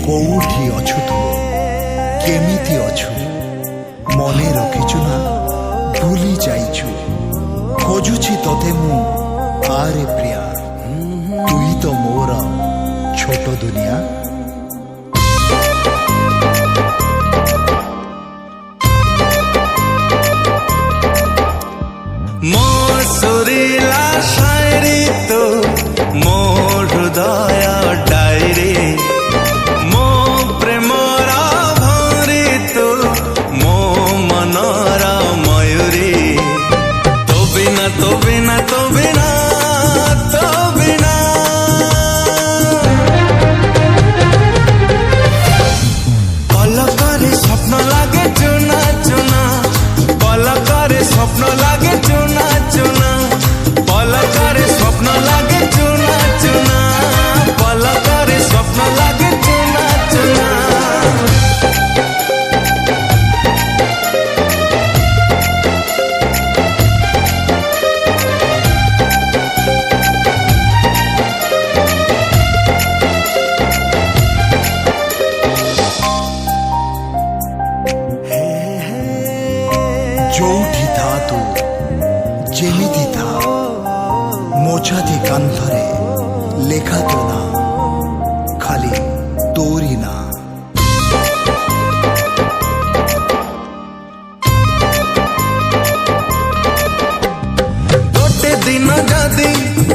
କୋଉଠି ଅଛୁ ତୁ, କେମିତି ଅଛୁ, ମନେ ରଖିଛୁ ନା ଭୁଲି ଯାଇଛୁ। ଖୋଜୁଛି ତତେ ମୁଁ, ଆରେ ପ୍ରିୟା, ତୁଇ ତ ମୋର ଛୋଟ ଦୁନିଆ। ମୋ ସୁରିଲା ଶାୟରି ତୁ, ମୋ ହୃଦୟ ଡାଇରୀ, ମୋ ପ୍ରେମର ଭରି ତୁ, ମୋ ମନର ମୟୂରୀ। ତୋ ବିନା ତୋ ବିନା ତୋ ବିନା ତୋ ବିନା ପଲକରେ ସ୍ୱପ୍ନ ଲାଗେ ଚୁନା ଚୁନା, ପଲକରେ ସ୍ୱପ୍ନ ଲାଗେ ଚୁନା ଚୁନା, ପଲକରେ ସ୍ୱପ୍ନ ଲାଗେ ଚୁନା ଚୁନା, ପଲକରେ ସ୍ୱପ୍ନ ଲାଗେ ଚୁନା ଚୁନା। ଯୋଉଠି ଥା ତୁ, ଯେମିତି ଥା, ମୋ ଛାତି କାନ୍ଥରେ ଲେଖା ତୋ ନା, ଖାଲି ତୋରି ନା। ଗୋଟେ ଦିନ ଯଦି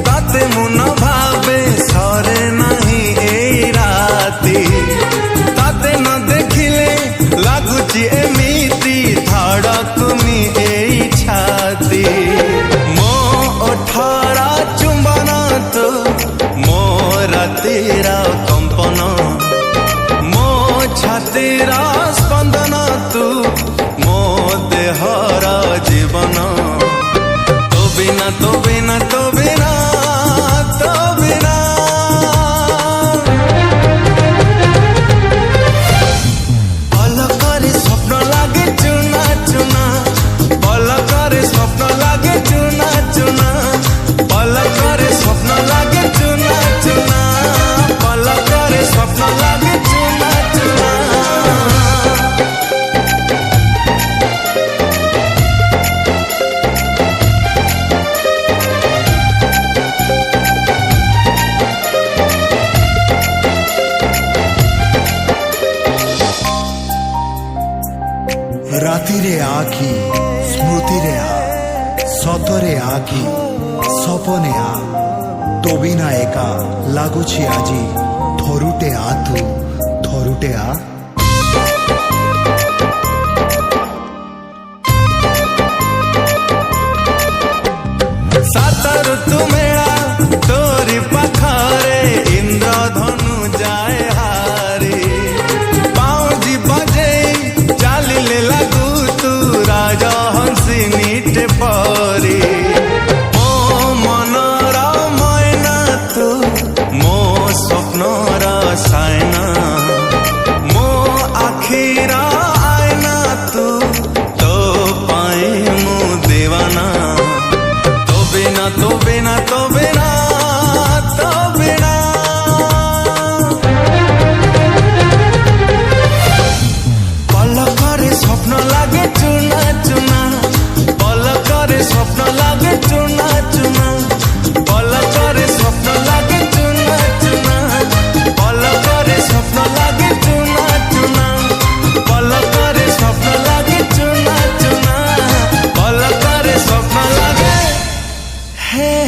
ତତେ ମୁଁ ନ ଭାବେ, ସରେ ନାହିଁ ଏଇ ରାତି। ତତେ ନ ଦେଖିଲେ ଲାଗୁଛି ଏମିତି ଧଡ଼କୁନି ଏଇ ଛାତି। ମୋ ଓଠର ଚୁମ୍ବନ ତୁ, ମୋ ରାତିର କମ୍ପନ, ମୋ ଛାତିର ସ୍ପନ୍ଦନ ତୁ, ମୋ ଦେହର ଜୀବନ। ତୋ ବିନା ତୋ ବିନା ତୋ ବିନା ତୋ ବିନା ପଲକରେ ସ୍ୱପ୍ନ ଲାଗେ ଚୁନା ଚୁନା, ପଲକରେ ସ୍ୱପ୍ନ ଲାଗେ ଚୁନା ଚୁନା, ପଲକରେ ସ୍ୱପ୍ନ ଲାଗେ ଚୁନା ଚୁନା, ପଲକରେ ସ୍ୱପ୍ନ ଲାଗେ ଚୁନା ଚୁନା। ରାତିରେ ଆଖି ସ୍ମୃତିରେ ଆ, ସତରେ ଆଖି ସପନେ ଆ, ତୋ ବିନା ଏକା ଲାଗୁଛି ଆଜି, ଥରୁଟେ ଆ ତୁ, ଥରୁଟେ ଆ। ସାତ ଋତୁ ମେଳା ତୋରି ପାଖରେ, ଇନ୍ଦ୍ରଧନୁ ଯାଏ ହାରି। ପାଉଁଜି ବଜେଇ ଚାଲିଲେ ଲାଗୁ ତୁ, ରାଜହଂସିନୀଟେ ପରି। ମୋ ମନର ମଇନା ତୁ, ମୋ ସ୍ୱପ୍ନର ସାଇନା, ମୋ ଆଖିର ଆଇନା ତୁ, ତୋ ପାଇଁ ମୁଁ ଦିୱାନା। ତୋ ବିନା ତୋ ବିନା ତୋ ବିନା ତୋ ବିନା ପଲକରେ ସ୍ୱପ୍ନ ଲାଗେ ଚୁନା ଚୁନା, ପଲକରେ ସ୍ୱପ୍ନ ଲାଗେ ଚୁନା ଚୁନା, ପଲକରେ ସ୍ୱପ୍ନ ଲାଗେ ଚୁନା ଚୁନା, ପଲକରେ ସ୍ୱପ୍ନ ଲାଗେ ଚୁନା ଚୁନା, ପଲକରେ ସ୍ୱପ୍ନ ଲାଗେ ଚୁନା ଚୁନା, ପଲକରେ ସ୍ୱପ୍ନ ଲାଗେ ହେ।